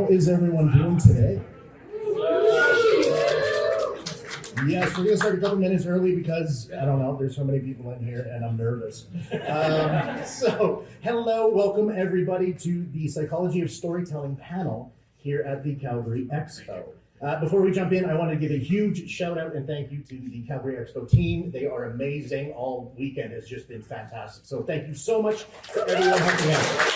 How is everyone doing today? Yes, we're going to start a couple minutes early because, I don't know, there's so many people in here and I'm nervous. So, hello, welcome everybody to the Psychology of Storytelling panel here at the Calgary Expo. Before we jump in, I want to give a huge shout out and thank you to the Calgary Expo team. They are amazing. All weekend has just been fantastic. So thank you so much for everyone helping out.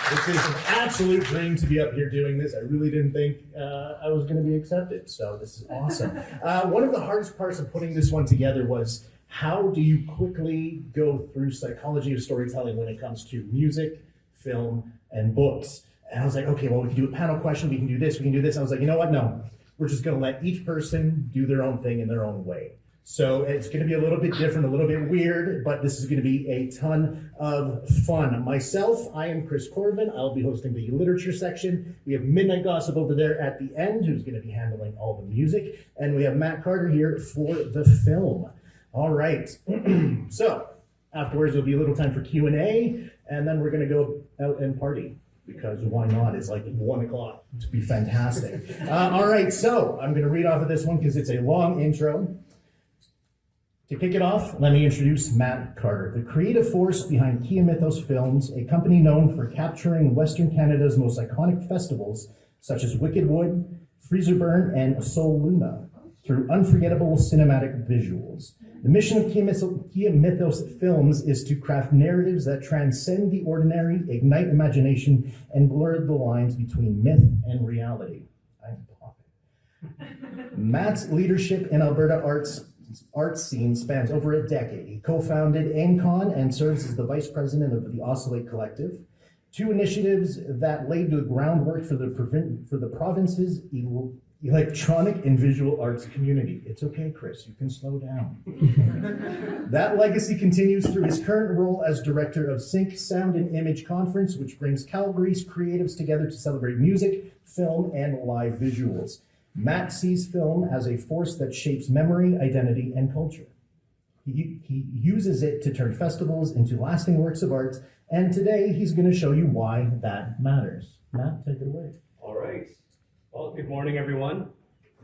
This is an absolute dream to be up here doing this. I really didn't think I was going to be accepted, so this is awesome. One of the hardest parts of putting this one together was how do you quickly go through psychology of storytelling when it comes to music, film, and books. And I was like, okay, well, we can do a panel question, we can do this, we can do this. I was like, you know what, no. We're just gonna let each person do their own thing in their own way. So it's gonna be a little bit different, a little bit weird, but this is gonna be a ton of fun. Myself, I am Chris Corvan. I'll be hosting the literature section. We have Midnight Gossip over there at the end, who's gonna be handling all the music. And we have Matt Carter here for the film. All right, so afterwards there'll be a little time for Q&A, and then we're gonna go out and party. Because why not? It's like 1 o'clock. It'd be fantastic. All right, so I'm going to read off of this one because it's a long intro. To kick it off, let me introduce Matt Carter, the creative force behind Kean Mythos Films, a company known for capturing Western Canada's most iconic festivals, such as Wicked Wood, Freezer Burn, and Sol Luna, through unforgettable cinematic visuals. The mission of Kean Mythos Films is to craft narratives that transcend the ordinary, ignite imagination, and blur the lines between myth and reality. I'm popping. Matt's leadership in Alberta arts scene spans over a decade. He co-founded AIMCon and serves as the vice president of the Oscillate Collective, two initiatives that laid the groundwork for the province's electronic and visual arts community. It's okay, Chris, you can slow down. That legacy continues through his current role as director of Sync Sound and Image Conference, which brings Calgary's creatives together to celebrate music, film, and live visuals. Matt sees film as a force that shapes memory, identity, and culture. He uses it to turn festivals into lasting works of art, and today he's going to show you why that matters. Matt, take it away. All right. Well, good morning, everyone.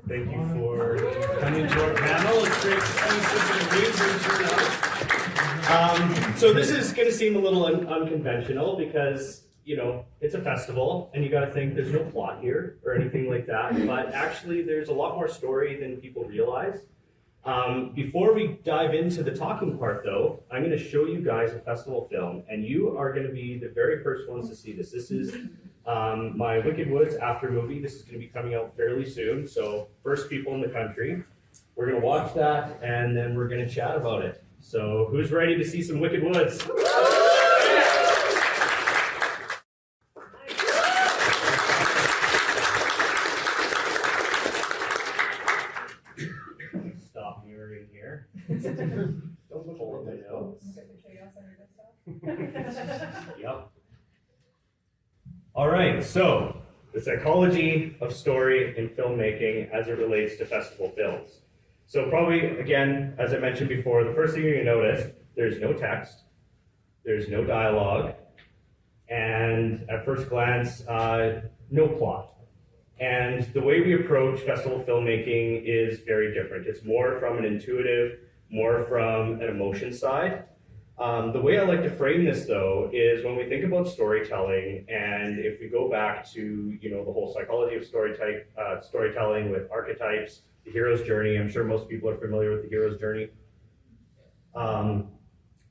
Thank you for coming to our panel. It's great to see such an amazing turnout. So this is going to seem a little unconventional because, you know, it's a festival and you got to think there's no plot here or anything like that. But actually, there's a lot more story than people realize. Before we dive into the talking part, though, I'm going to show you guys a festival film, and you are going to be the very first ones to see this. This is my Wicked Woods after movie. This is going to be coming out fairly soon, so first people in the country. We're going to watch that, and then we're going to chat about it. So who's ready to see some Wicked Woods? Stop mirroring here. Don't look over my nose. Yep. All right, so the psychology of story in filmmaking as it relates to festival films. So probably, again, as I mentioned before, the first thing you're gonna notice, there's no text, there's no dialogue, and at first glance, no plot. And the way we approach festival filmmaking is very different. It's more from an intuitive, more from an emotion side. The way I like to frame this, though, is when we think about storytelling, and if we go back to, you know, the whole psychology of storytelling with archetypes, the hero's journey. I'm sure most people are familiar with the hero's journey.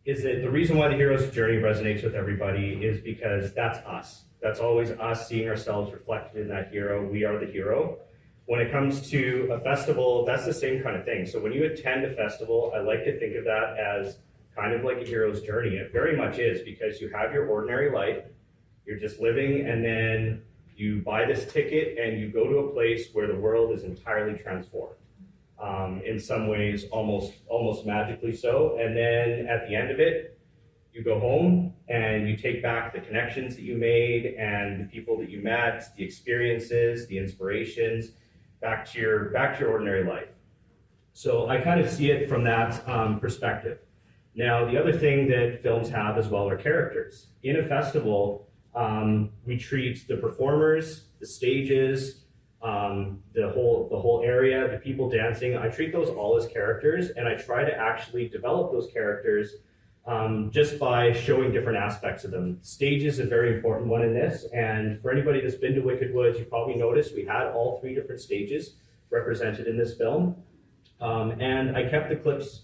Is that the reason why the hero's journey resonates with everybody is because that's us. That's always us seeing ourselves reflected in that hero. We are the hero. When it comes to a festival, that's the same kind of thing. So when you attend a festival, I like to think of that as kind of like a hero's journey. It very much is, because you have your ordinary life, you're just living, and then you buy this ticket and you go to a place where the world is entirely transformed. In some ways, almost magically so. And then at the end of it, you go home and you take back the connections that you made and the people that you met, the experiences, the inspirations, back to your ordinary life. So I kind of see it from that perspective. Now, the other thing that films have as well are characters. In a festival, We treat the performers, the stages, the whole area, the people dancing. I treat those all as characters, and I try to actually develop those characters just by showing different aspects of them. Stage is a very important one in this, and for anybody that's been to Wicked Woods, you probably noticed we had all 3 different stages represented in this film, and I kept the clips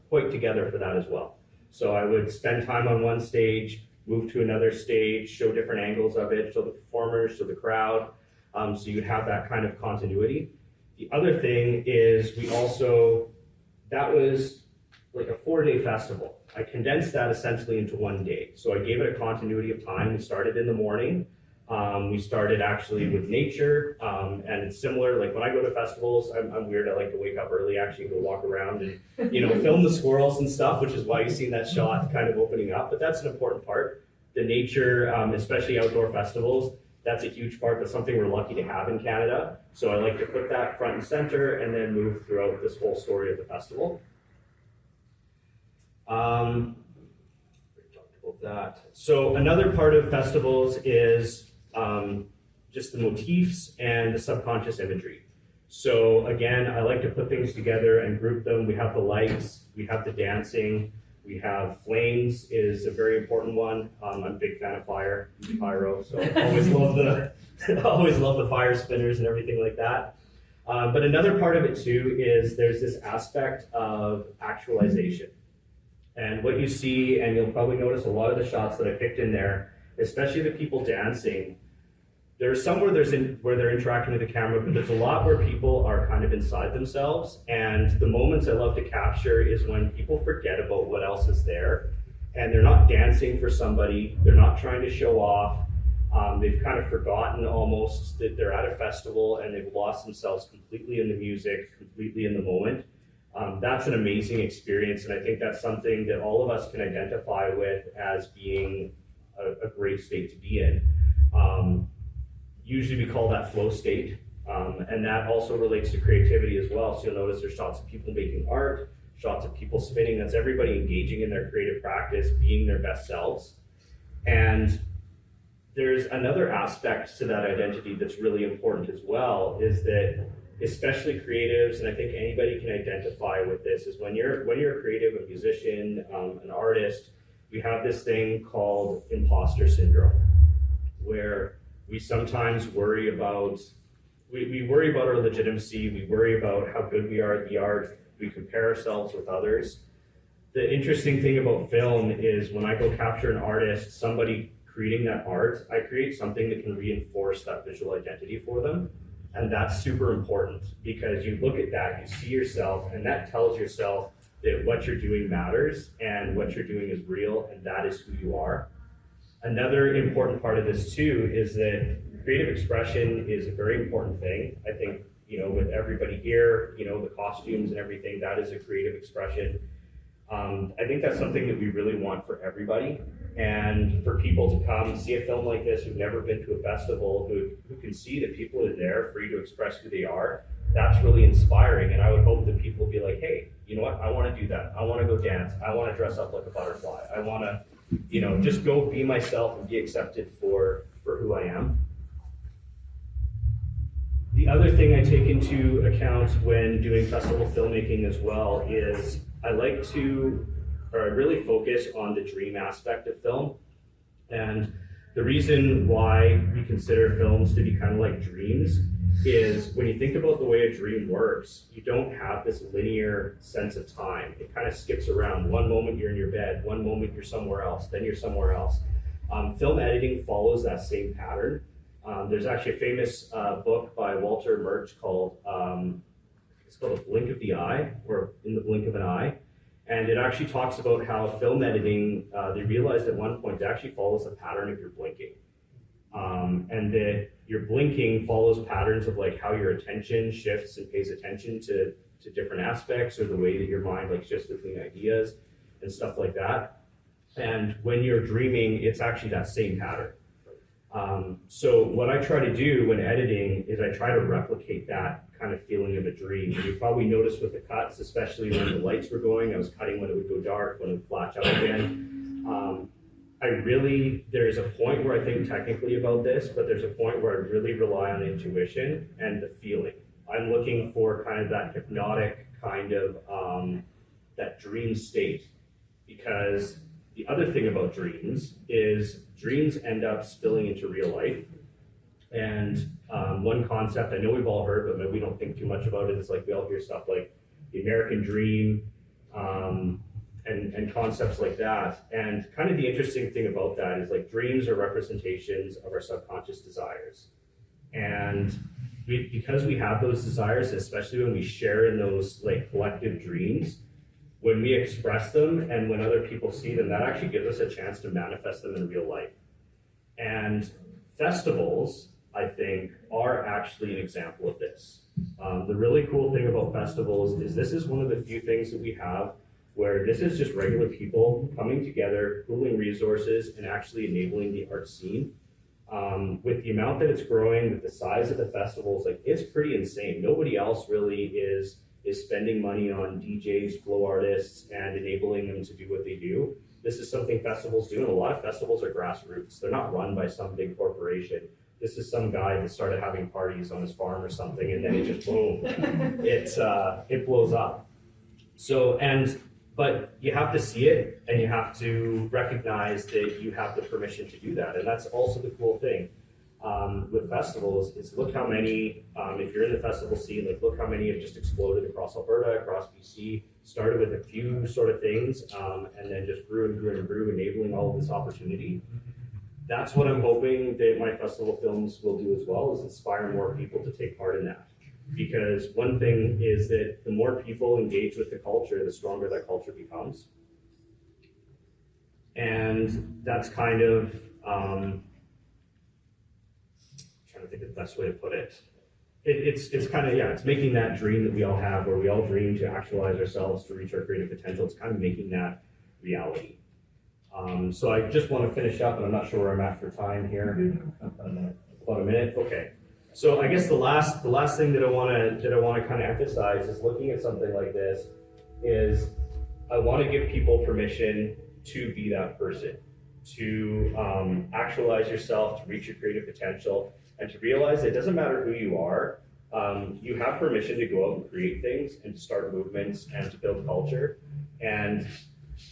quite together for that as well. So I would spend time on one stage, move to another stage, show different angles of it, show the performers, show the crowd, so you'd have that kind of continuity. The other thing is that was like a 4-day festival. I condensed that essentially into 1 day. So I gave it a continuity of time. We started in the morning. We started actually with nature, and it's similar. Like when I go to festivals, I'm weird. I like to wake up early, actually go walk around and film the squirrels and stuff, which is why you see that shot kind of opening up. But that's an important part. The nature, especially outdoor festivals, that's a huge part. That's something we're lucky to have in Canada. So I like to put that front and center and then move throughout this whole story of the festival. We talked about that. So another part of festivals is just the motifs and the subconscious imagery. So again, I like to put things together and group them. We have the lights, we have the dancing, we have flames is a very important one. I'm a big fan of pyro, so I always love the fire spinners and everything like that. But another part of it too is there's this aspect of actualization. And what you see, and you'll probably notice a lot of the shots that I picked in there, especially the people dancing, there's some where they're interacting with the camera, but there's a lot where people are kind of inside themselves. And the moments I love to capture is when people forget about what else is there, and they're not dancing for somebody, they're not trying to show off. They've kind of forgotten almost that they're at a festival, and they've lost themselves completely in the music, completely in the moment. That's an amazing experience, and I think that's something that all of us can identify with as being a great state to be in. Usually we call that flow state, and that also relates to creativity as well. So you'll notice there's shots of people making art, shots of people spinning. That's everybody engaging in their creative practice, being their best selves. And there's another aspect to that identity that's really important as well, is that especially creatives, and I think anybody can identify with this, is when you're a creative, a musician, an artist, we have this thing called imposter syndrome, where we sometimes worry about, we worry about our legitimacy, we worry about how good we are at the art, we compare ourselves with others. The interesting thing about film is when I go capture an artist, somebody creating that art, I create something that can reinforce that visual identity for them. And that's super important because you look at that, you see yourself, and that tells yourself that what you're doing matters and what you're doing is real, and that is who you are. Another important part of this too is that creative expression is a very important thing. I think, with everybody here, the costumes and everything, that is a creative expression. I think that's something that we really want for everybody. And for people to come see a film like this who've never been to a festival, who can see that people are there free to express who they are, that's really inspiring. And I would hope that people will be like, hey, you know what, I want to do that. I want to go dance. I want to dress up like a butterfly. I want to, just go be myself and be accepted for who I am. The other thing I take into account when doing festival filmmaking as well is I really focus on the dream aspect of film. And the reason why we consider films to be kind of like dreams is when you think about the way a dream works, you don't have this linear sense of time. It kind of skips around. One moment you're in your bed, one moment you're somewhere else, then you're somewhere else. Film editing follows that same pattern. There's actually a famous book by Walter Murch called, it's called A Blink of the Eye, or In the Blink of an Eye. And it actually talks about how film editing, they realized at one point, it actually follows the pattern of your blinking. And that your blinking follows patterns of like how your attention shifts and pays attention to different aspects, or the way that your mind like shifts between ideas and stuff like that. And when you're dreaming, it's actually that same pattern. So what I try to do when editing is I try to replicate that kind of feeling of a dream. And you probably noticed with the cuts, especially when the lights were going, I was cutting when it would go dark, when it would flash out again. there's a point where I think technically about this, but there's a point where I really rely on intuition and the feeling. I'm looking for kind of that hypnotic kind of, that dream state, because the other thing about dreams is dreams end up spilling into real life. And one concept I know we've all heard, but maybe we don't think too much about it, is like we all hear stuff like the American dream, and concepts like that. And kind of the interesting thing about that is like dreams are representations of our subconscious desires. And because we have those desires, especially when we share in those like collective dreams, when we express them and when other people see them, that actually gives us a chance to manifest them in real life. And festivals, I think, are actually an example of this. The really cool thing about festivals is this is one of the few things that we have where this is just regular people coming together, pooling resources, and actually enabling the art scene. With the amount that it's growing, with the size of the festivals, like it's pretty insane. Nobody else really is spending money on DJs, flow artists, and enabling them to do what they do. This is something festivals do, and a lot of festivals are grassroots. They're not run by some big corporation. This is some guy that started having parties on his farm or something, and then it just boom, it blows up. But you have to see it, and you have to recognize that you have the permission to do that. And that's also the cool thing with festivals is look how many, if you're in the festival scene, like look how many have just exploded across Alberta, across BC, started with a few sort of things, and then just grew and grew and grew, enabling all of this opportunity. That's what I'm hoping that my festival films will do as well, is inspire more people to take part in that. Because one thing is that the more people engage with the culture, the stronger that culture becomes. And that's kind of, trying to think of the best way to put it. It's kind of, it's making that dream that we all have, where we all dream to actualize ourselves, to reach our creative potential. It's kind of making that reality. So I just want to finish up, and I'm not sure where I'm at for time here. About a minute, okay. So I guess the last thing that I want to kind of emphasize is looking at something like this is I want to give people permission to be that person, to actualize yourself, to reach your creative potential, and to realize it doesn't matter who you are. You have permission to go out and create things and to start movements and to build culture. And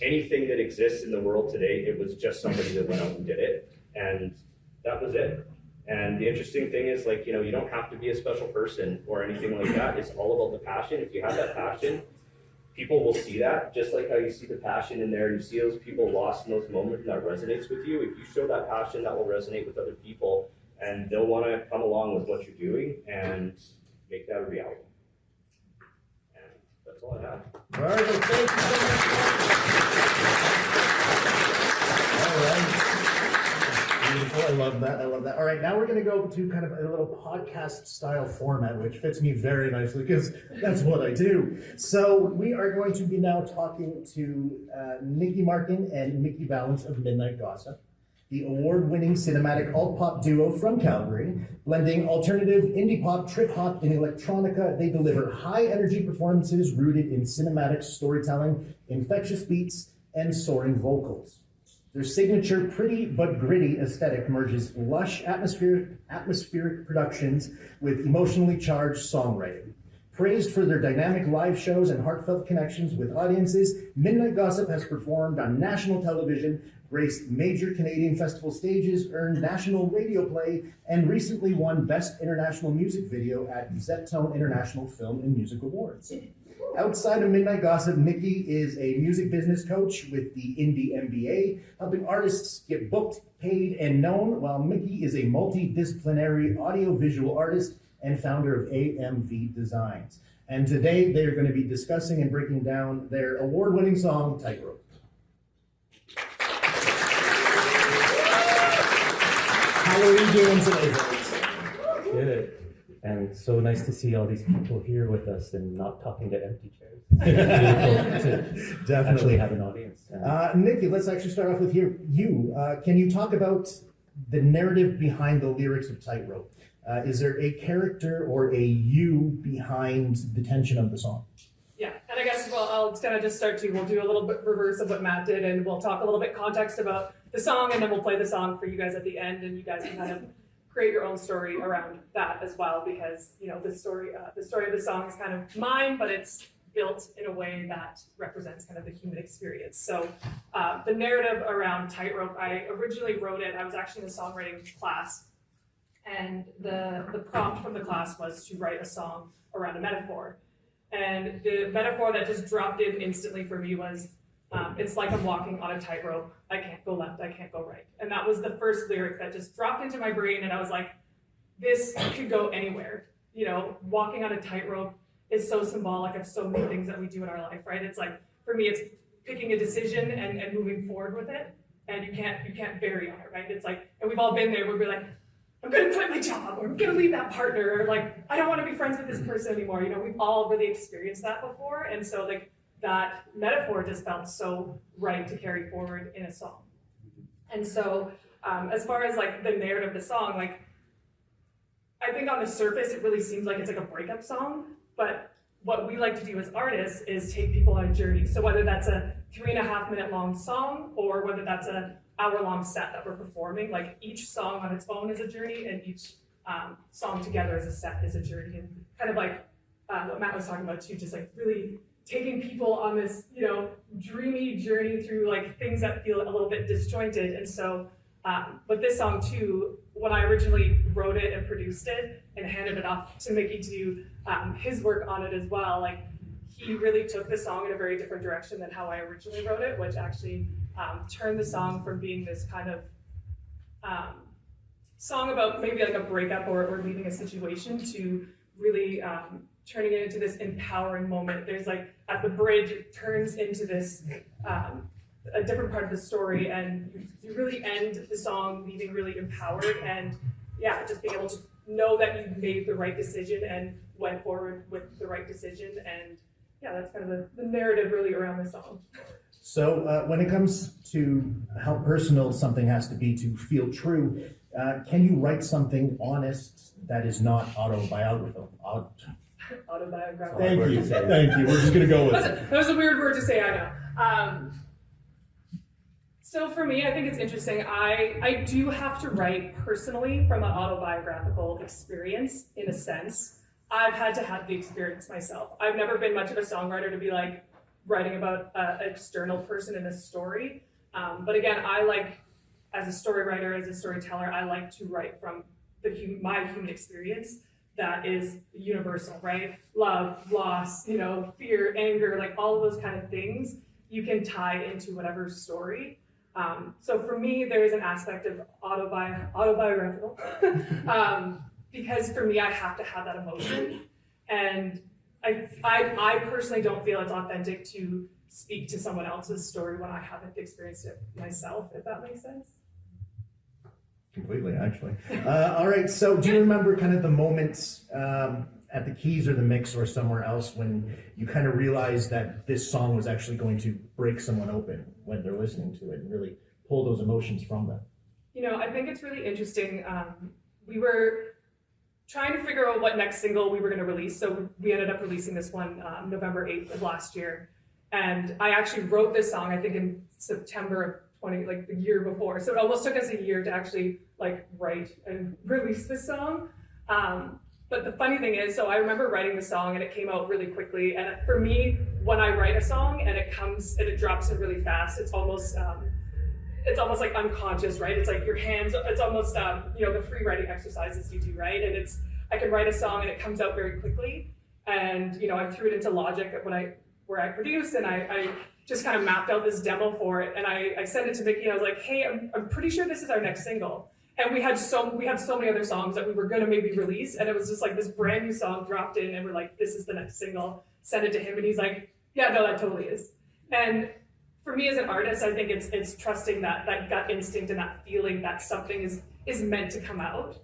anything that exists in the world today, it was just somebody that went out and did it, and that was it. And the interesting thing is, like, you don't have to be a special person or anything like that. It's all about the passion. If you have that passion, people will see that, just like how you see the passion in there. You see those people lost in those moments, and that resonates with you. If you show that passion, that will resonate with other people, and they'll want to come along with what you're doing and make that a reality. And that's all I have. Margot, thank you so much. All right. Beautiful. I love that. All right, now we're going to go to kind of a little podcast style format, which fits me very nicely because that's what I do. So we are going to be now talking to Nicky Markin and Mickey Valenz of Midnight Gossip, the award-winning cinematic alt-pop duo from Calgary. Blending alternative, indie pop, trip-hop, and electronica, they deliver high-energy performances rooted in cinematic storytelling, infectious beats, and soaring vocals. Their signature pretty but gritty aesthetic merges lush atmospheric productions with emotionally charged songwriting. Praised for their dynamic live shows and heartfelt connections with audiences, Midnight Gossip has performed on national television, graced major Canadian festival stages, earned national radio play, and recently won Best International Music Video at Zeptone International Film and Music Awards. Outside of Midnight Gossip, Nicky is a music business coach with the Indie MBA, helping artists get booked, paid, and known, while Mickey is a multidisciplinary audiovisual artist and founder of AMV Designs. And today they are going to be discussing and breaking down their award-winning song, Tightrope. How are you doing today, folks? Good. And so nice to see all these people here with us and not talking to empty chairs. Definitely Actually have an audience. Nicky, let's actually start off with you. Can you talk about the narrative behind the lyrics of Tightrope? Is there a character or a you behind the tension of the song? Yeah, And I guess, well, I'll kind of just start we'll do a little bit reverse of what Matt did, and we'll talk a little bit context about the song, and then we'll play the song for you guys at the end, and you guys can kind of create your own story around that as well, because, you know, the story of the song is kind of mine, but it's built in a way that represents kind of the human experience. So the narrative around Tightrope, I originally wrote it, I was actually in a songwriting class, and the prompt from the class was to write a song around a metaphor. And the metaphor that just dropped in instantly for me was, it's like I'm walking on a tightrope. I can't go left, I can't go right. And that was the first lyric that just dropped into my brain, and I was like, this could go anywhere. You know, walking on a tightrope is so symbolic of so many things that we do in our life, right? It's like, for me, it's picking a decision and moving forward with it, and you can't vary on it, right? It's like, and we've all been there where we're like, I'm gonna quit my job, or I'm gonna leave that partner, or like, I don't wanna be friends with this person anymore. You know, we've all really experienced that before, and so like, that metaphor just felt so right to carry forward in a song. And so, as far as like the narrative of the song, like, I think on the surface, it really seems like it's like a breakup song, but what we like to do as artists is take people on a journey. So whether that's a 3.5 minute long song, or whether that's an hour-long set that we're performing, like each song on its own is a journey, and each song together as a set is a journey. And kind of like what Matt was talking about too, just like really taking people on this, you know, dreamy journey through like things that feel a little bit disjointed. And so, but this song too, when I originally wrote it and produced it and handed it off to Nicky to do his work on it as well, like he really took the song in a very different direction than how I originally wrote it, which actually turned the song from being this kind of song about maybe like a breakup or leaving a situation to really turning it into this empowering moment. There's like, at the bridge, it turns into this, a different part of the story, and you really end the song leaving really empowered, and yeah, just being able to know that you made the right decision and went forward with the right decision, and yeah, that's kind of the narrative really around the song. So when it comes to how personal something has to be to feel true, can you write something honest that is not autobiographical? Autobiographical. Thank you. Thank you. We're just going to go with it. That was a weird word to say, I know. So for me, I think it's interesting. I do have to write personally from an autobiographical experience, in a sense. I've had to have the experience myself. I've never been much of a songwriter to be like writing about an external person in a story. But again, I like, as a story writer, as a storyteller, I like to write from my human experience that is universal, right? Love, loss, you know, fear, anger, like all of those kind of things you can tie into whatever story. So for me, there is an aspect of autobiographical, because for me, I have to have that emotion. And I personally don't feel it's authentic to speak to someone else's story when I haven't experienced it myself, if that makes sense. Completely, actually. All right, so do you remember kind of the moments at the keys or the mix or somewhere else when you kind of realized that this song was actually going to break someone open when they're listening to it and really pull those emotions from them? You know, I think it's really interesting. We were trying to figure out what next single we were going to release, so we ended up releasing this one November 8th of last year. And I actually wrote this song, I think in September of 20, like the year before. So it almost took us a year to actually like write and release this song. But the funny thing is, so I remember writing the song and it came out really quickly. And for me, when I write a song and it comes and it drops in really fast, it's almost like unconscious, right? It's like your hands, it's almost, you know, the free writing exercises you do, right? And I can write a song and it comes out very quickly. And, you know, I threw it into Logic where I produced, and I just kind of mapped out this demo for it. And I sent it to Nicky and I was like, hey, I'm pretty sure this is our next single. And we had so many other songs that we were gonna maybe release, and it was just like this brand new song dropped in, and we're like, this is the next single. Send it to him, and he's like, yeah, no, that totally is. And for me as an artist, I think it's trusting that gut instinct and that feeling that something is meant to come out.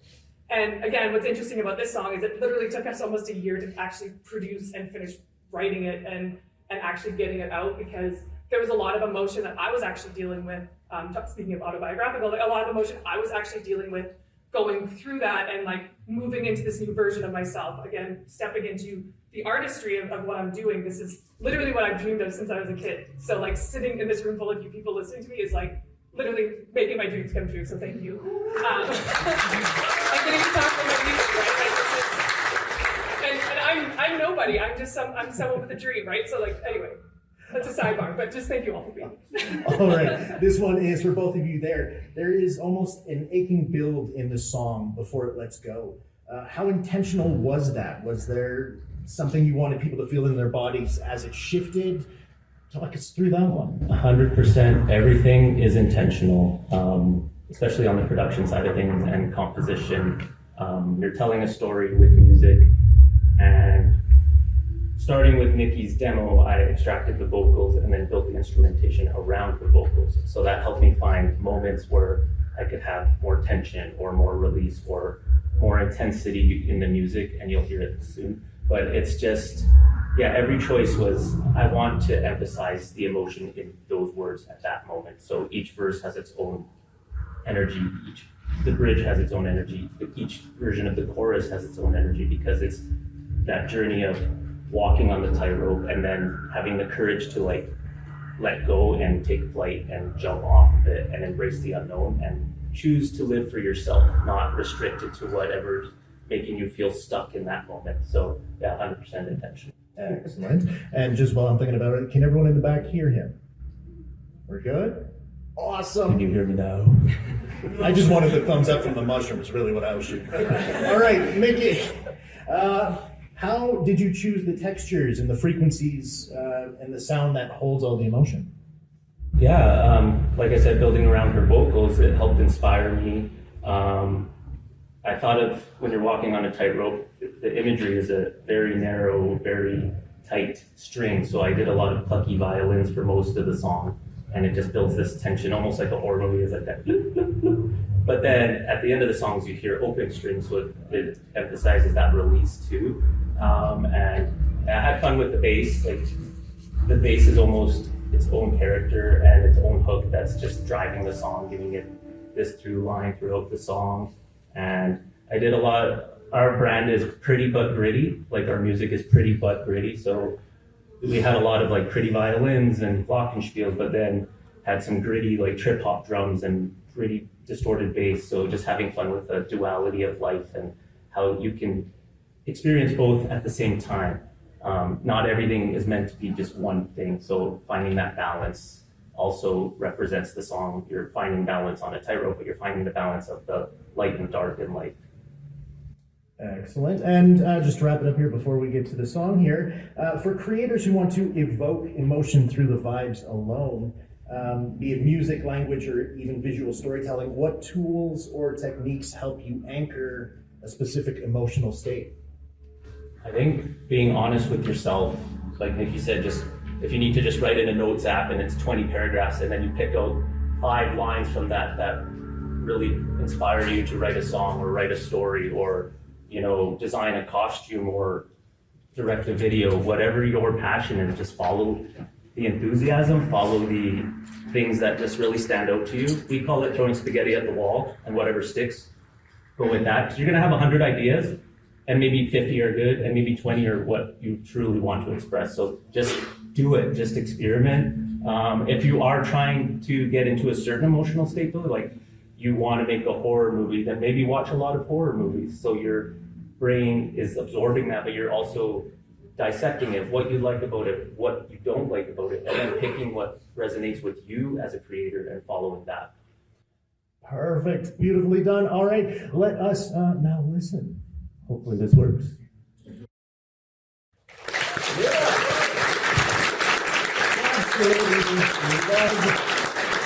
And again, what's interesting about this song is it literally took us almost a year to actually produce and finish writing it and actually getting it out, because there was a lot of emotion that I was actually dealing with. Speaking of autobiographical, like a lot of emotion I was actually dealing with going through that and like moving into this new version of myself. Again, stepping into the artistry of what I'm doing. This is literally what I've dreamed of since I was a kid. So like sitting in this room full of you people listening to me is like literally making my dreams come true. So thank you. I'm getting to talk about my music, right? Like, and I'm nobody. I'm someone with a dream, right? So like anyway, that's a sidebar. But just thank you all for being here. All right, this one is for both of you. There is almost an aching build in the song before it lets go. How intentional was that? Was there something you wanted people to feel in their bodies as it shifted? Talk us through that one. 100%. Everything is intentional, especially on the production side of things and composition. You're telling a story with music, and starting with Nicky's demo, I extracted the vocals and then built the instrumentation around the vocals. So that helped me find moments where I could have more tension or more release or more intensity in the music, and you'll hear it soon. But it's just, yeah, every choice was, I want to emphasize the emotion in those words at that moment. So each verse has its own energy, the bridge has its own energy, each version of the chorus has its own energy, because it's that journey of walking on the tightrope and then having the courage to like let go and take flight and jump off of it and embrace the unknown and choose to live for yourself, not restricted to whatever's making you feel stuck in that moment. So yeah, 100% intention. Excellent. And just while I'm thinking about it, can everyone in the back hear him? We're good? Awesome. Can you hear me now? I just wanted the thumbs up from the mushroom is really what I was shooting. All right, Mickey. How did you choose the textures and the frequencies and the sound that holds all the emotion? Yeah, like I said, building around her vocals, it helped inspire me. I thought of when you're walking on a tightrope, the imagery is a very narrow, very tight string. So I did a lot of plucky violins for most of the song, and it just builds this tension, almost like an horror movie, is like that. Bloop, bloop, bloop. But then at the end of the songs, you hear open strings, so it emphasizes that release too. And I had fun with the bass. Like the bass is almost its own character and its own hook that's just driving the song, giving it this through line throughout the song. And I did a lot. Our brand is pretty but gritty. Like our music is pretty but gritty. So we had a lot of like pretty violins and glockenspiels, but then had some gritty like trip hop drums and gritty distorted bass. So just having fun with the duality of life and how you can experience both at the same time. Not everything is meant to be just one thing. So finding that balance also represents the song. You're finding balance on a tightrope, but you're finding the balance of the light and dark in life. Excellent. And just to wrap it up here before we get to the song here, for creators who want to evoke emotion through the vibes alone, be it music, language, or even visual storytelling, what tools or techniques help you anchor a specific emotional state? I think being honest with yourself, like Nicky said, just if you need to just write in a notes app and it's 20 paragraphs and then you pick out 5 lines from that really inspire you to write a song or write a story or, you know, design a costume or direct a video, whatever your passion is, just follow the enthusiasm, follow the things that just really stand out to you. We call it throwing spaghetti at the wall and whatever sticks, go with that. Because you're gonna have 100 ideas and maybe 50 are good and maybe 20 are what you truly want to express. So just do it, just experiment. If you are trying to get into a certain emotional state though, like you want to make a horror movie, then maybe watch a lot of horror movies. So your brain is absorbing that, but you're also dissecting it, what you like about it, what you don't like about it, and then picking what resonates with you as a creator and following that. Perfect. Beautifully done. All right. Let us now listen. Hopefully this works. Yeah. Absolutely love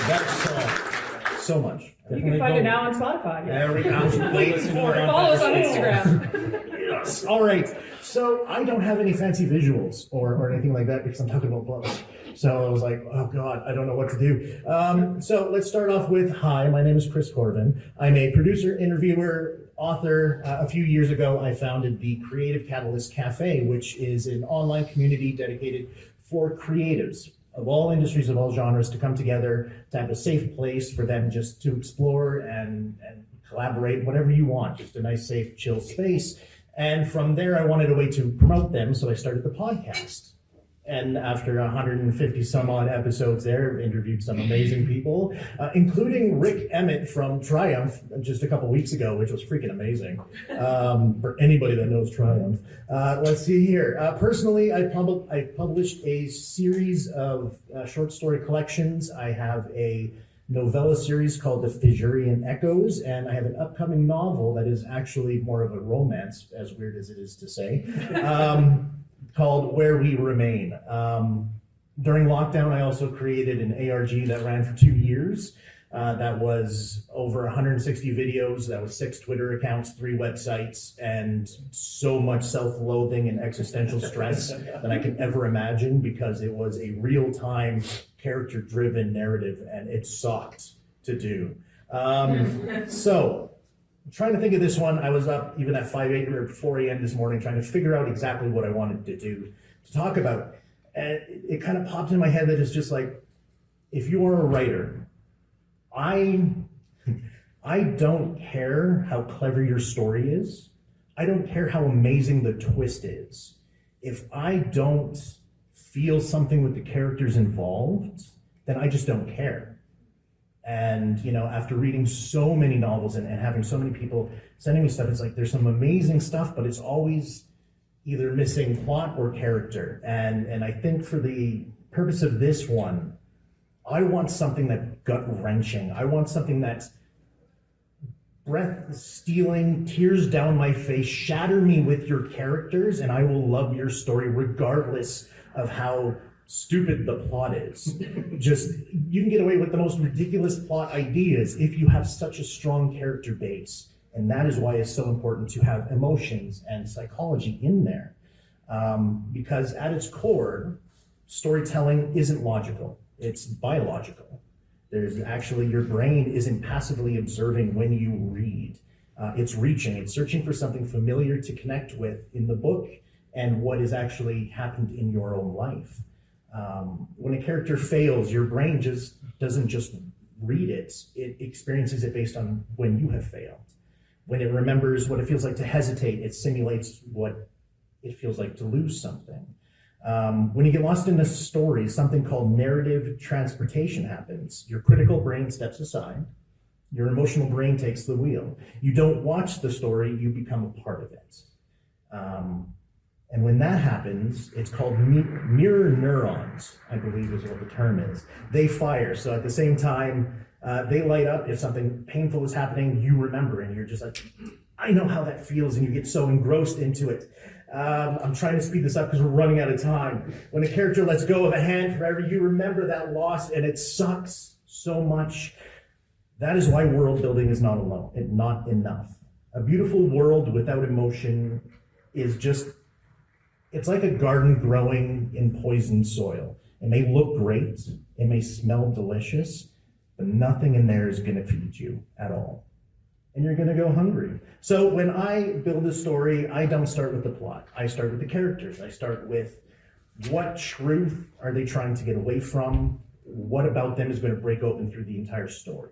that song so much. You can find it now on Spotify. There we go. Wait for it. Follow us on Instagram. Yes. All right. So I don't have any fancy visuals or anything like that because I'm talking about books. So I was like, oh God, I don't know what to do. So let's start off with, hi, my name is Chris Corvan. I'm a producer, interviewer, author. A few years ago, I founded the Creative Catalyst Cafe, which is an online community dedicated for creatives of all industries, of all genres, to come together, to have a safe place for them just to explore and collaborate, whatever you want, just a nice, safe, chill space. And from there, I wanted a way to promote them, so I started the podcast. And after 150 some odd episodes there, I've interviewed some amazing people, including Rick Emmett from Triumph just a couple weeks ago, which was freaking amazing for anybody that knows Triumph. Let's see here. Personally, I published a series of short story collections. I have a novella series called The Fissurian Echoes, and I have an upcoming novel that is actually more of a romance, as weird as it is to say. Called Where We Remain. During lockdown, I also created an ARG that ran for 2 years. That was over 160 videos. That was 6 Twitter accounts, 3 websites, and so much self-loathing and existential stress that I could ever imagine, because it was a real-time, character-driven narrative, and it sucked to do. So, trying to think of this one, I was up even at 5 or 4 a.m. this morning trying to figure out exactly what I wanted to talk about. And it kind of popped in my head that it's just like, if you are a writer, I don't care how clever your story is. I don't care how amazing the twist is. If I don't feel something with the characters involved, then I just don't care. And, you know, after reading so many novels and having so many people sending me stuff, it's like there's some amazing stuff, but it's always either missing plot or character. And I think for the purpose of this one, I want something that's gut-wrenching. I want something that's breath-stealing, tears down my face, shatter me with your characters, and I will love your story regardless of how stupid the plot is. Just, you can get away with the most ridiculous plot ideas if you have such a strong character base. And that is why it's so important to have emotions and psychology in there. Because at its core, storytelling isn't logical, it's biological. There's actually, your brain isn't passively observing when you read. It's reaching, it's searching for something familiar to connect with in the book and what has actually happened in your own life. When a character fails, your brain just doesn't just read it, it experiences it based on when you have failed. When it remembers what it feels like to hesitate, it simulates what it feels like to lose something. When you get lost in a story, something called narrative transportation happens. Your critical brain steps aside, your emotional brain takes the wheel. You don't watch the story, you become a part of it. And when that happens, it's called mirror neurons, I believe is what the term is. They fire, so at the same time, they light up. If something painful is happening, you remember, and you're just like, I know how that feels, and you get so engrossed into it. I'm trying to speed this up because we're running out of time. When a character lets go of a hand forever, you remember that loss, and it sucks so much. That is why world building is not enough. A beautiful world without emotion is just, it's like a garden growing in poisoned soil. It may look great, it may smell delicious, but nothing in there is gonna feed you at all. And you're gonna go hungry. So when I build a story, I don't start with the plot. I start with the characters. I start with what truth are they trying to get away from? What about them is gonna break open through the entire story?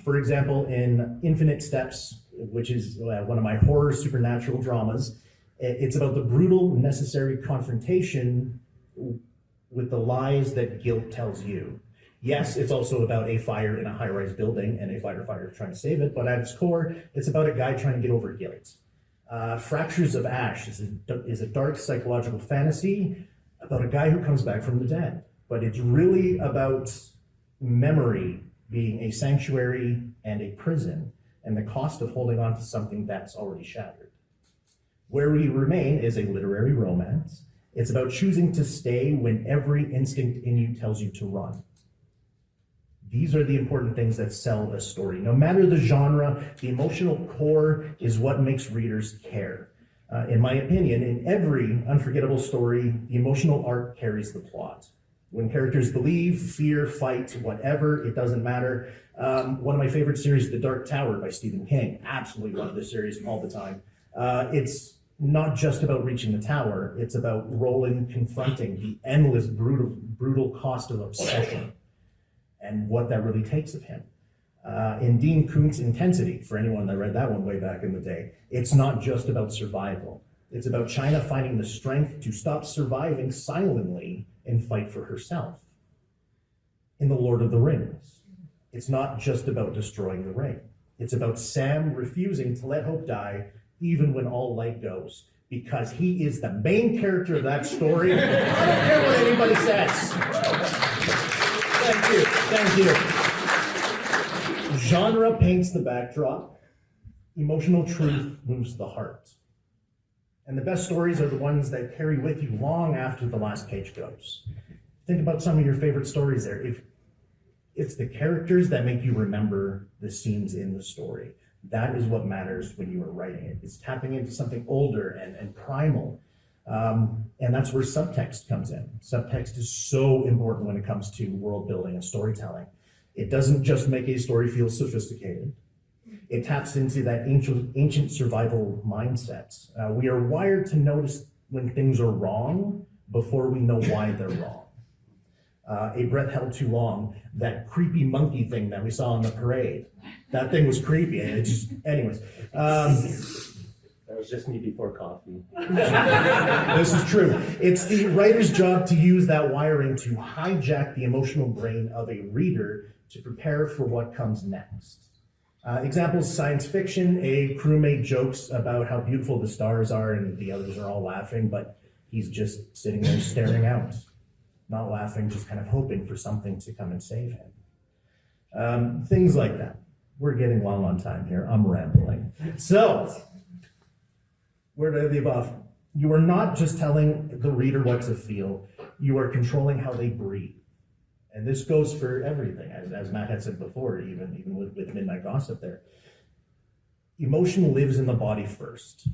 For example, in Infinite Steps, which is one of my horror supernatural dramas, it's about the brutal, necessary confrontation with the lies that guilt tells you. Yes, it's also about a fire in a high-rise building and a firefighter trying to save it, but at its core, it's about a guy trying to get over guilt. Fractures of Ash is a dark psychological fantasy about a guy who comes back from the dead, but it's really about memory being a sanctuary and a prison, and the cost of holding on to something that's already shattered. Where We Remain is a literary romance. It's about choosing to stay when every instinct in you tells you to run. These are the important things that sell a story. No matter the genre, the emotional core is what makes readers care. In my opinion, in every unforgettable story, the emotional arc carries the plot. When characters believe, fear, fight, whatever, it doesn't matter. One of my favorite series, The Dark Tower by Stephen King. Absolutely love this series all the time. It's not just about reaching the tower. It's about Roland confronting the endless, brutal cost of obsession and what that really takes of him. In Dean Koontz' Intensity, for anyone that read that one way back in the day, it's not just about survival. It's about China finding the strength to stop surviving silently and fight for herself. In The Lord of the Rings, it's not just about destroying the ring. It's about Sam refusing to let hope die even when all light goes, because he is the main character of that story. I don't care what anybody says. Thank you. Genre paints the backdrop. Emotional truth moves the heart. And the best stories are the ones that carry with you long after the last page goes. Think about some of your favorite stories there. If it's the characters that make you remember the scenes in the story, that is what matters when you are writing it. It's tapping into something older and primal. And that's where subtext comes in. Subtext is so important when it comes to world building and storytelling. It doesn't just make a story feel sophisticated. It taps into that ancient survival mindset. We are wired to notice when things are wrong before we know why they're wrong. A breath held too long, that creepy monkey thing that we saw on the parade. That thing was creepy. And it just, anyways. That was just me before coffee. This is true. It's the writer's job to use that wiring to hijack the emotional brain of a reader to prepare for what comes next. Examples, science fiction, a crewmate jokes about how beautiful the stars are and the others are all laughing, but he's just sitting there staring out. Not laughing, just kind of hoping for something to come and save him. Things like that. We're getting long on time here. I'm rambling. So, where did I leave off? You are not just telling the reader what to feel. You are controlling how they breathe. And this goes for everything, as Matt had said before, even with Midnight Gossip there. Emotion lives in the body first,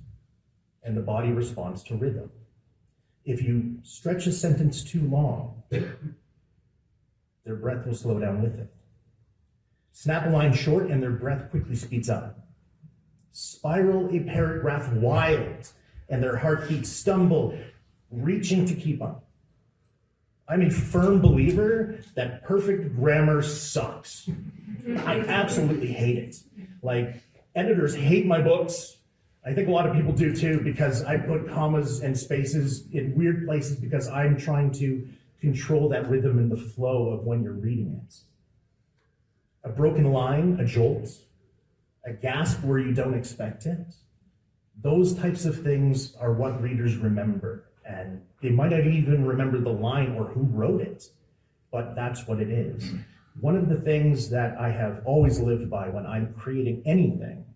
and the body responds to rhythm. If you stretch a sentence too long, their breath will slow down with it. Snap a line short and their breath quickly speeds up. Spiral a paragraph wild and their heartbeats stumble, reaching to keep up. I'm a firm believer that perfect grammar sucks. I absolutely hate it. Like, editors hate my books. I think a lot of people do too, because I put commas and spaces in weird places because I'm trying to control that rhythm and the flow of when you're reading it. A broken line, a jolt, a gasp where you don't expect it. Those types of things are what readers remember. And they might not even remember the line or who wrote it, but that's what it is. One of the things that I have always lived by when I'm creating anything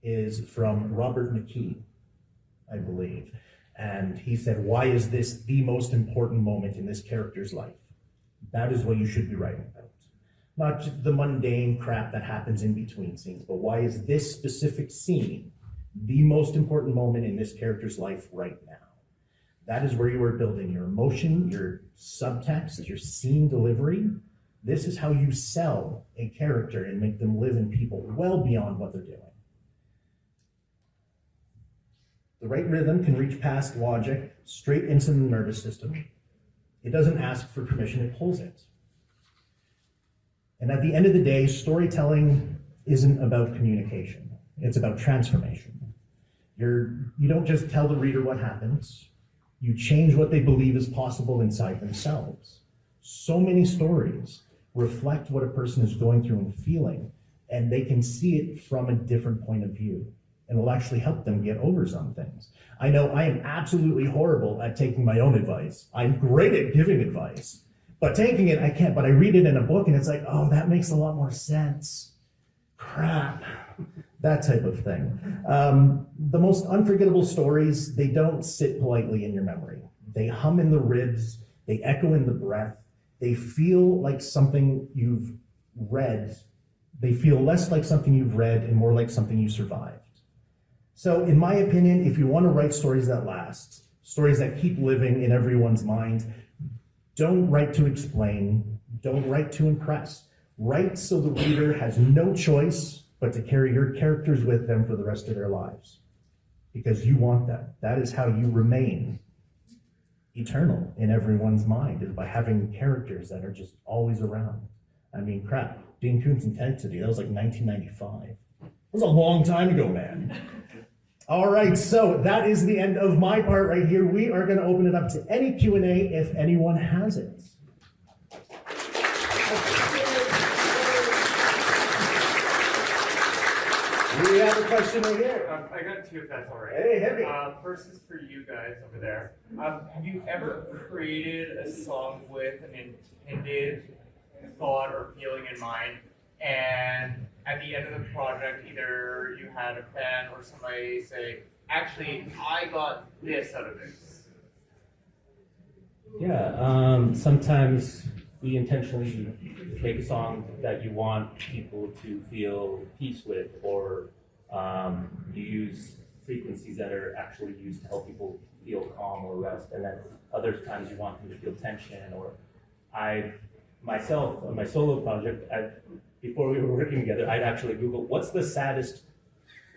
is from Robert Nicky, I believe. And he said, why is this the most important moment in this character's life? That is what you should be writing about. Not just the mundane crap that happens in between scenes, but why is this specific scene the most important moment in this character's life right now? That is where you are building your emotion, your subtext, your scene delivery. This is how you sell a character and make them live in people well beyond what they're doing. The right rhythm can reach past logic, straight into the nervous system. It doesn't ask for permission, it pulls it. And at the end of the day, storytelling isn't about communication. It's about transformation. You don't just tell the reader what happens. You change what they believe is possible inside themselves. So many stories reflect what a person is going through and feeling, and they can see it from a different point of view, and will actually help them get over some things. I know I am absolutely horrible at taking my own advice. I'm great at giving advice, but taking it, I can't. But I read it in a book, and it's like, oh, that makes a lot more sense. Crap. That type of thing. The most unforgettable stories, they don't sit politely in your memory. They hum in the ribs, they echo in the breath, they feel like something you've read. They feel less like something you've read and more like something you survived. So in my opinion, if you want to write stories that last, stories that keep living in everyone's mind, don't write to explain, don't write to impress. Write so the reader has no choice but to carry your characters with them for the rest of their lives. Because you want that. That is how you remain eternal in everyone's mind, is by having characters that are just always around. I mean, crap, Dean Koontz Intensity, that was like 1995. That was a long time ago, man. All right, so that is the end of my part right here. We are going to open it up to any Q&A if anyone has it. We have a question right here. I got two if that's all right. Hey, heavy. First is for you guys over there. Have you ever created a song with an intended thought or feeling in mind, and at the end of the project, either you had a fan or somebody say, actually, I got this out of this? Yeah, sometimes we intentionally make a song that you want people to feel peace with, or you use frequencies that are actually used to help people feel calm or rest, and then other times you want them to feel tension. Or myself, on my solo project, before we were working together, I'd actually Google what's the saddest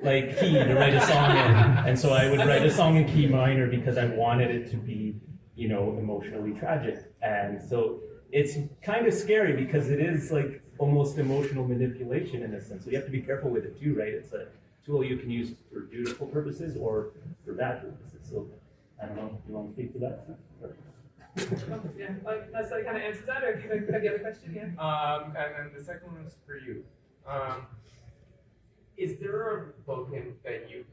key to write a song in, and so I would write a song in key minor because I wanted it to be, emotionally tragic. And so it's kind of scary because it is like almost emotional manipulation in a sense. So you have to be careful with it too, right? It's a tool you can use for beautiful purposes or for bad purposes. So I don't know, you want to speak to that? Yeah, that's kind of answers that, or if you have the other question, yeah. And then the second one is for you. Is there a book that you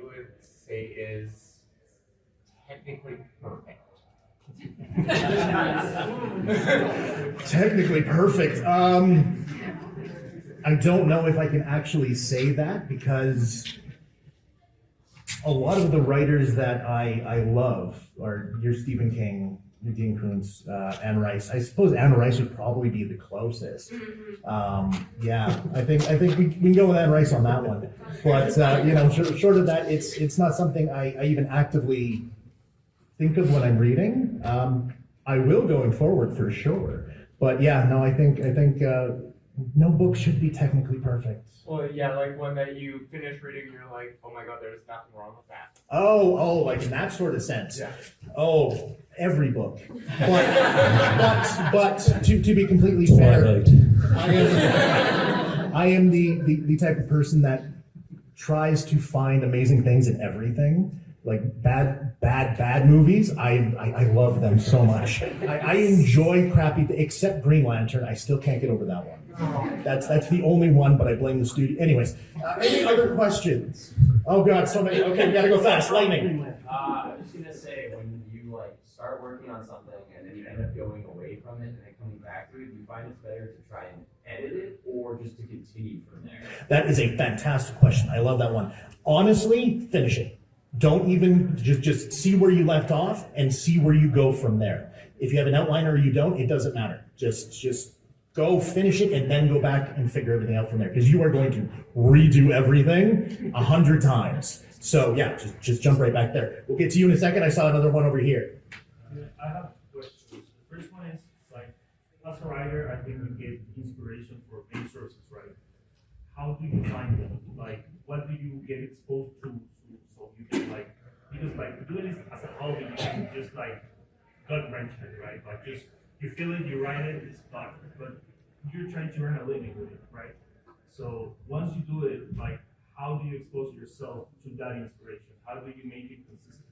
would say is technically perfect? Technically perfect. I don't know if I can actually say that, because a lot of the writers that I love are your Stephen King, your Dean Koontz, Anne Rice. I suppose Anne Rice would probably be the closest. Yeah, I think we can go with Anne Rice on that one. But short of that, it's not something I even actively think of when I'm reading. I will going forward for sure. But yeah, no, I think no book should be technically perfect. Well, yeah, like one that you finish reading and you're like, oh my god, there's nothing wrong with that. Oh, like in that sort of sense. Yeah. Oh, every book. But to be completely fair, I am the type of person that tries to find amazing things in everything. Like bad movies, I love them so much. I enjoy crappy, except Green Lantern. I still can't get over that one. That's the only one, but I blame the studio. Anyways, any other questions? Oh god, so many. Okay, we gotta go fast. Lightning. I was just gonna say, when you start working on something and then you end up going away from it and then coming back to it, do you find it's better to try and edit it or just to continue from there? That is a fantastic question. I love that one. Honestly, finish it. Don't even just see where you left off and see where you go from there. If you have an outline or you don't, it doesn't matter. Just go finish it and then go back and figure everything out from there, because you are going to redo everything 100 times. So yeah, just jump right back there. We'll get to you in a second. I saw another one over here. I have questions. The first one is as a writer, I think you get inspiration for many sources, right? How do you find them? What do you get exposed to? So you can because doing this as a hobby, you can just gut wrench it, right? Just you feel it, you write it, it's fun, but you're trying to earn a living with it, right? So once you do it, how do you expose yourself to that inspiration? How do you make it consistent?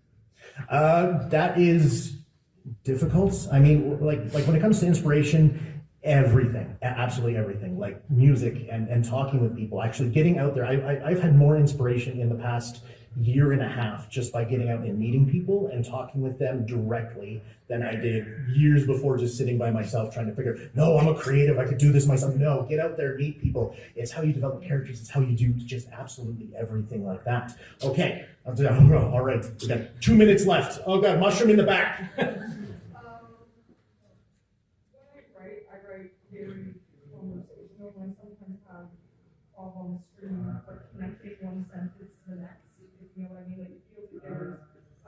That is difficult. I mean, like when it comes to inspiration, everything, absolutely everything, like music and talking with people, actually getting out there. I've had more inspiration in the past year and a half just by getting out and meeting people and talking with them directly than I did years before just sitting by myself trying to figure, no, I'm a creative, I could do this myself. No, get out there, meet people. It's how you develop characters. It's how you do just absolutely everything like that. Okay, all right, we got 2 minutes left. Oh God, mushroom in the back. When I write very conversational. I sometimes have off on the screen, connecting one sentence to the next. If you know what I mean? It feels like there's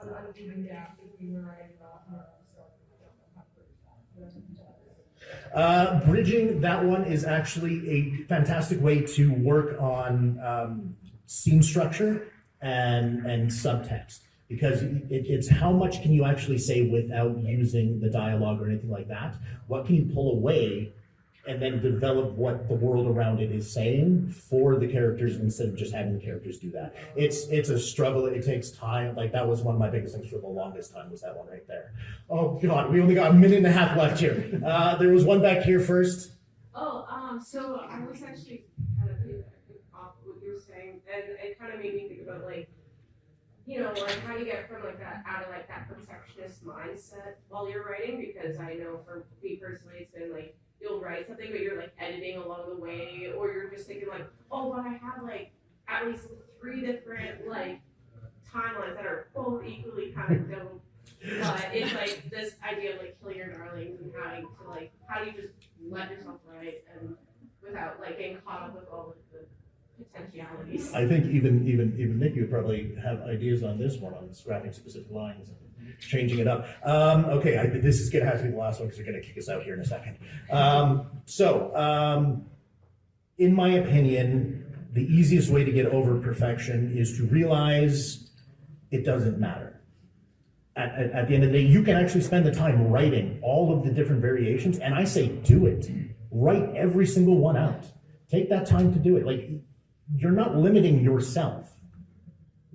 an uneven gap between where I am not and where I'm starting. I don't know how to bridge that. Bridging, that one is actually a fantastic way to work on scene structure and subtext, because it's how much can you actually say without using the dialogue or anything like that. What can you pull away and then develop what the world around it is saying for the characters instead of just having the characters do that. It's a struggle. It takes time. Like that was one of my biggest things for the longest time, was that one right there. Oh God, we only got a minute and a half left here. There was one back here first. So I was actually kind of off what you were saying, and it kind of made me think about like, like how you get from like that out of like that perfectionist mindset while you're writing, because I know for me personally, it's been like you'll write something, but you're like editing along the way, or you're just thinking like, oh, but I have like at least 3 different like timelines that are both equally kind of dope. But it's like this idea of like killing your darlings and having to like, how do you just let yourself write and without like getting caught up with all of the potentialities. I think even Nicky would probably have ideas on this one, on scrapping specific lines and changing it up. Okay, this is gonna have to be the last one because they're gonna kick us out here in a second. In my opinion, the easiest way to get over perfection is to realize it doesn't matter. At the end of the day, you can actually spend the time writing all of the different variations, and I say do it. Write every single one out. Take that time to do it. Like, you're not limiting yourself.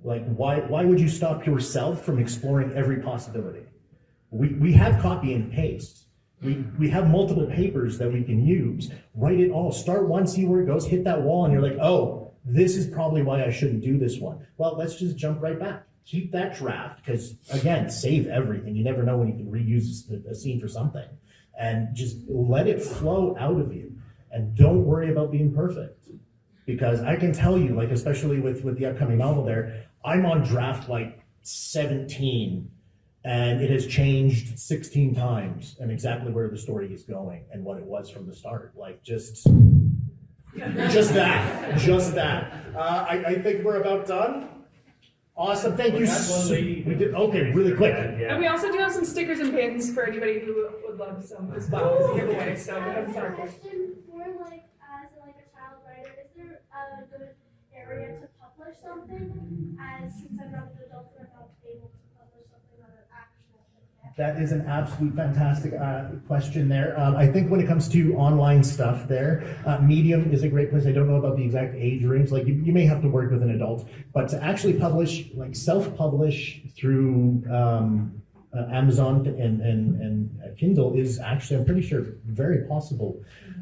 Like, why would you stop yourself from exploring every possibility? We have copy and paste. We have multiple papers that we can use. Write it all. Start one, see where it goes, hit that wall, and you're like, oh, this is probably why I shouldn't do this one. Well, let's just jump right back. Keep that draft, because again, save everything. You never know when you can reuse a scene for something. And just let it flow out of you. And don't worry about being perfect. Because I can tell you, like, especially with the upcoming novel there, I'm on draft like 17, and it has changed 16 times, and exactly where the story is going and what it was from the start. Like, just that. I think we're about done. Awesome, thank you. We did, okay, really quick. And we also do have some stickers and pins for anybody who would love some as well as a giveaway. So I'm sorry. Question for like as like a child writer, is there a good area to publish something? As since I'm not an adult, I'm not able to publish something on an actual book. That is an absolute fantastic question there. I think when it comes to online stuff there, Medium is a great place. I don't know about the exact age range. Like you may have to work with an adult, but to actually publish, like self-publish through Amazon and Kindle is actually, I'm pretty sure, very possible.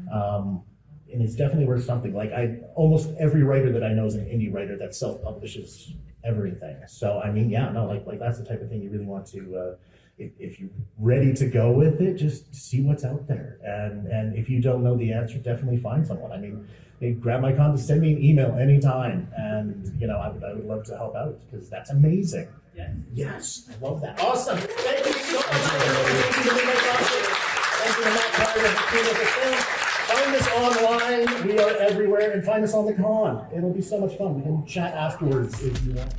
And it's definitely worth something. Like almost every writer that I know is an indie writer that self-publishes everything. So I mean, yeah, no, like that's the type of thing you really want to, if you're ready to go with it, just see what's out there. And if you don't know the answer, definitely find someone. I mean, hey, grab my contact, send me an email anytime. And, I would love to help out because that's amazing. Yes, I love that. Awesome. Thank you so much. Thank you to Matt Carter of Kean with the film. Find us online. We are everywhere. And find us on the con. It'll be so much fun. We can chat afterwards if you want.